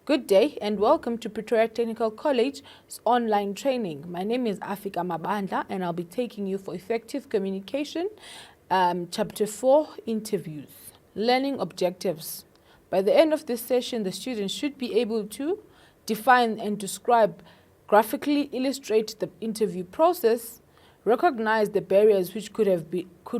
Good day and welcome to Pretoria Technical College's online training. My name is Afika Mabanda and I'll be taking you for Effective Communication, Chapter 4, Interviews. Learning Objectives. By the end of this session, the students should be able to define and describe, graphically illustrate the interview process, recognize the barriers which could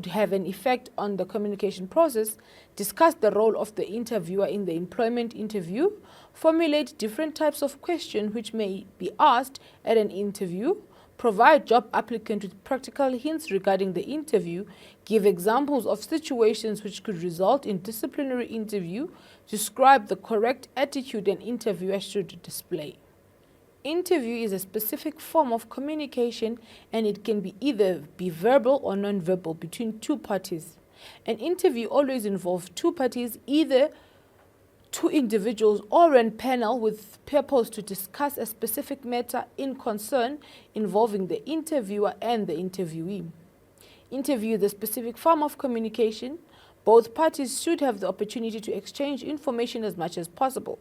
have an effect on the communication process, discuss the role of the interviewer in the employment interview, formulate different types of questions which may be asked at an interview, provide job applicant with practical hints regarding the interview, give examples of situations which could result in disciplinary interview, describe the correct attitude an interviewer should display. Interview is a specific form of communication and it can be either verbal or non-verbal between two parties. An interview always involves two parties, either two individuals or a panel with purpose to discuss a specific matter in concern involving the interviewer and the interviewee. Interview is a specific form of communication. Both parties should have the opportunity to exchange information as much as possible.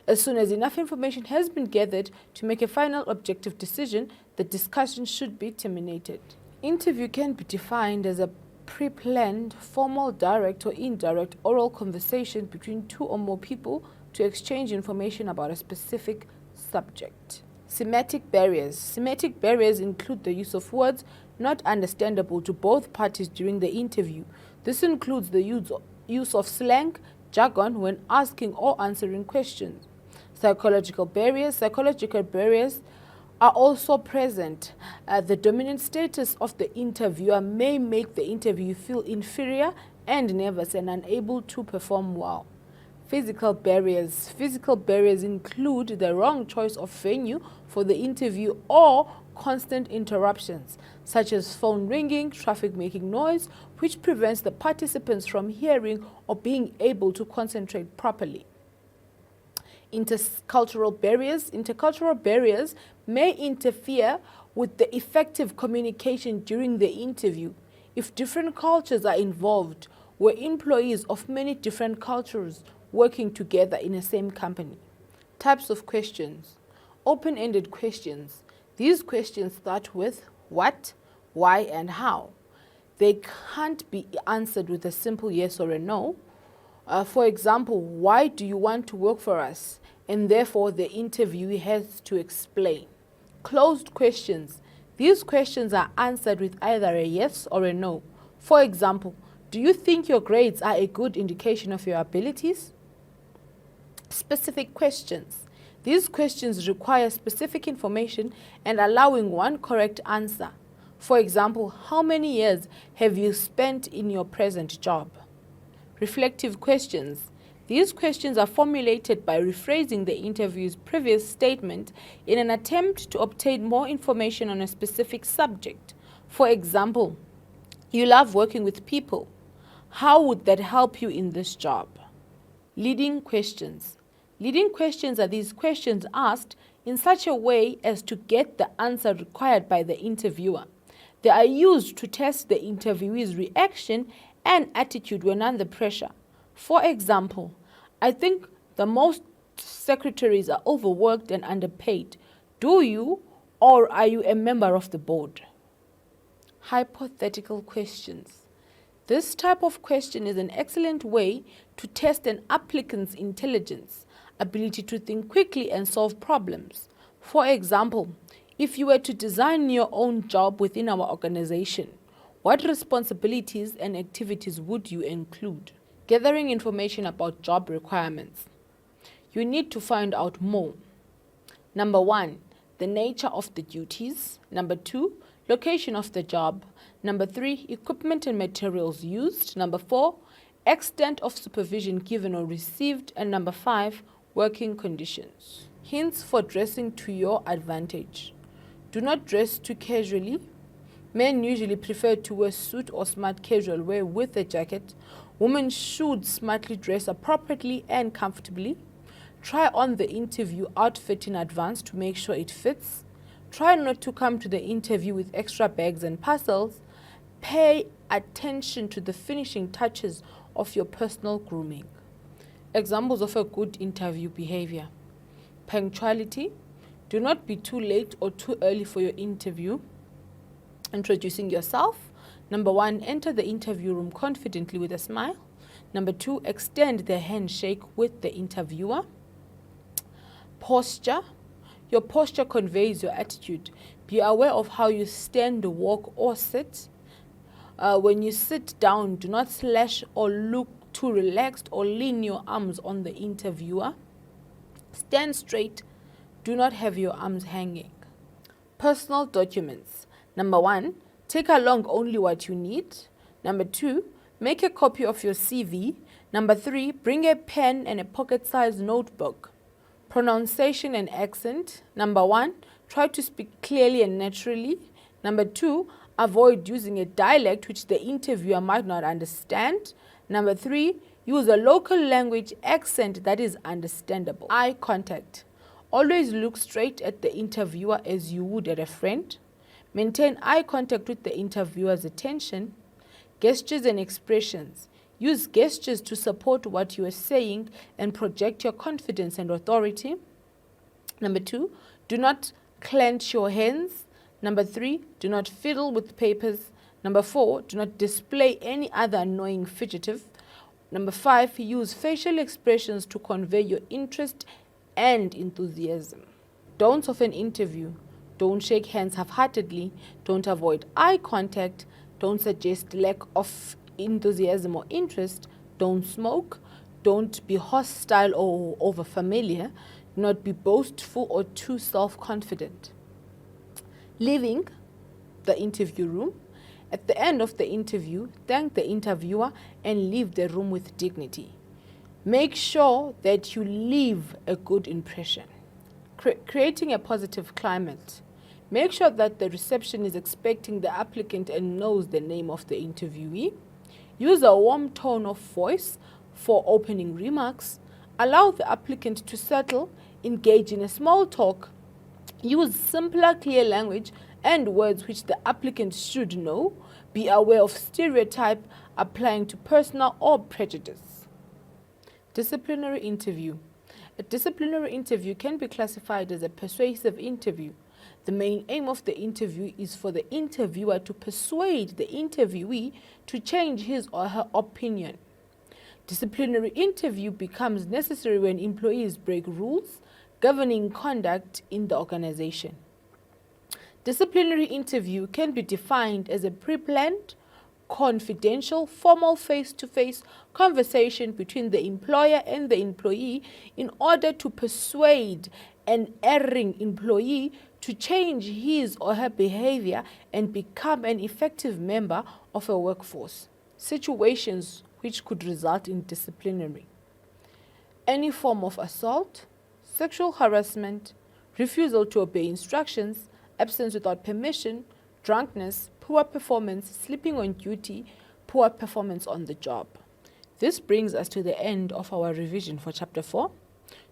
As soon as enough information has been gathered to make a final objective decision, the discussion should be terminated. Interview can be defined as a pre-planned, formal, direct or indirect oral conversation between two or more people to exchange information about a specific subject. Semantic barriers. Semantic barriers include the use of words not understandable to both parties during the interview. This includes the use of slang, jargon when asking or answering questions. Psychological barriers. Psychological barriers are also present. The dominant status of the interviewer may make the interview feel inferior and nervous and unable to perform well. Physical barriers. Physical barriers include the wrong choice of venue for the interview or constant interruptions, such as phone ringing, traffic making noise, which prevents the participants from hearing or being able to concentrate properly. Intercultural barriers. Intercultural barriers may interfere with the effective communication during the interview. If different cultures are involved, where employees of many different cultures working together in the same company. Types of questions. Open-ended questions. These questions start with what, why, and how. They can't be answered with a simple yes or a no. For example, why do you want to work for us? And therefore, the interviewee has to explain. Closed questions. These questions are answered with either a yes or a no. For example, do you think your grades are a good indication of your abilities? Specific questions. These questions require specific information and allowing one correct answer. For example, how many years have you spent in your present job? Reflective questions. These questions are formulated by rephrasing the interview's previous statement in an attempt to obtain more information on a specific subject. For example, you love working with people. How would that help you in this job? Leading questions. Leading questions are these questions asked in such a way as to get the answer required by the interviewer. They are used to test the interviewee's reaction and attitude when under pressure. For example, I think the most secretaries are overworked and underpaid. Do you, or are you a member of the board? Hypothetical questions. This type of question is an excellent way to test an applicant's intelligence, ability to think quickly and solve problems. For example, if you were to design your own job within our organization, what responsibilities and activities would you include? Gathering information about job requirements. You need to find out more. Number 1, the nature of the duties. Number 2, location of the job. Number 3, equipment and materials used. Number 4, extent of supervision given or received. And number 5, working conditions. Hints for dressing to your advantage. Do not dress too casually. Men usually prefer to wear suit or smart casual wear with a jacket. Women should smartly dress appropriately and comfortably. Try on the interview outfit in advance to make sure it fits. Try not to come to the interview with extra bags and parcels. Pay attention to the finishing touches of your personal grooming. Examples of a good interview behavior. Punctuality. Do not be too late or too early for your interview. Introducing yourself. Number 1, enter the interview room confidently with a smile. Number 2, extend the handshake with the interviewer. Posture. Your posture conveys your attitude. Be aware of how you stand, walk, or sit. When you sit down, do not slash or look too relaxed or lean your arms on the interviewer. Stand straight. Do not have your arms hanging. Personal documents. Number 1, take along only what you need. Number 2, make a copy of your CV. Number 3, bring a pen and a pocket-sized notebook. Pronunciation and accent. Number 1, try to speak clearly and naturally. Number 2, avoid using a dialect which the interviewer might not understand. Number 3, use a local language accent that is understandable. Eye contact. Always look straight at the interviewer as you would at a friend. Maintain eye contact with the interviewer's attention. Gestures and expressions. Use gestures to support what you are saying and project your confidence and authority. Number 2, do not clench your hands. Number 3, do not fiddle with papers. Number 4, do not display any other annoying fidgetive. Number 5, use facial expressions to convey your interest and enthusiasm. Don'ts of an interview. Don't shake hands half-heartedly. Don't avoid eye contact. Don't suggest lack of enthusiasm or interest. Don't smoke. Don't be hostile or over-familiar. Do not be boastful or too self-confident. Leaving the interview room. At the end of the interview, thank the interviewer and leave the room with dignity. Make sure that you leave a good impression. Creating a positive climate. Make sure that the reception is expecting the applicant and knows the name of the interviewee. Use a warm tone of voice for opening remarks. Allow the applicant to settle, engage in a small talk. Use simpler, clear language and words which the applicant should know. Be aware of stereotype applying to personal or prejudice. Disciplinary interview. A disciplinary interview can be classified as a persuasive interview. The main aim of the interview is for the interviewer to persuade the interviewee to change his or her opinion. Disciplinary interview becomes necessary when employees break rules governing conduct in the organization. Disciplinary interview can be defined as a pre-planned, confidential, formal face-to-face conversation between the employer and the employee in order to persuade an erring employee to change his or her behavior and become an effective member of a workforce. Situations which could result in disciplinary. Any form of assault, sexual harassment, refusal to obey instructions, absence without permission, drunkenness, poor performance, sleeping on duty, poor performance on the job. This brings us to the end of our revision for Chapter 4.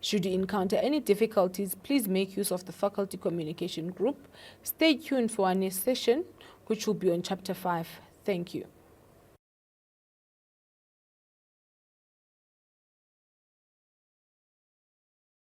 Should you encounter any difficulties, please make use of the faculty communication group. Stay tuned for our next session, which will be on Chapter 5. Thank you.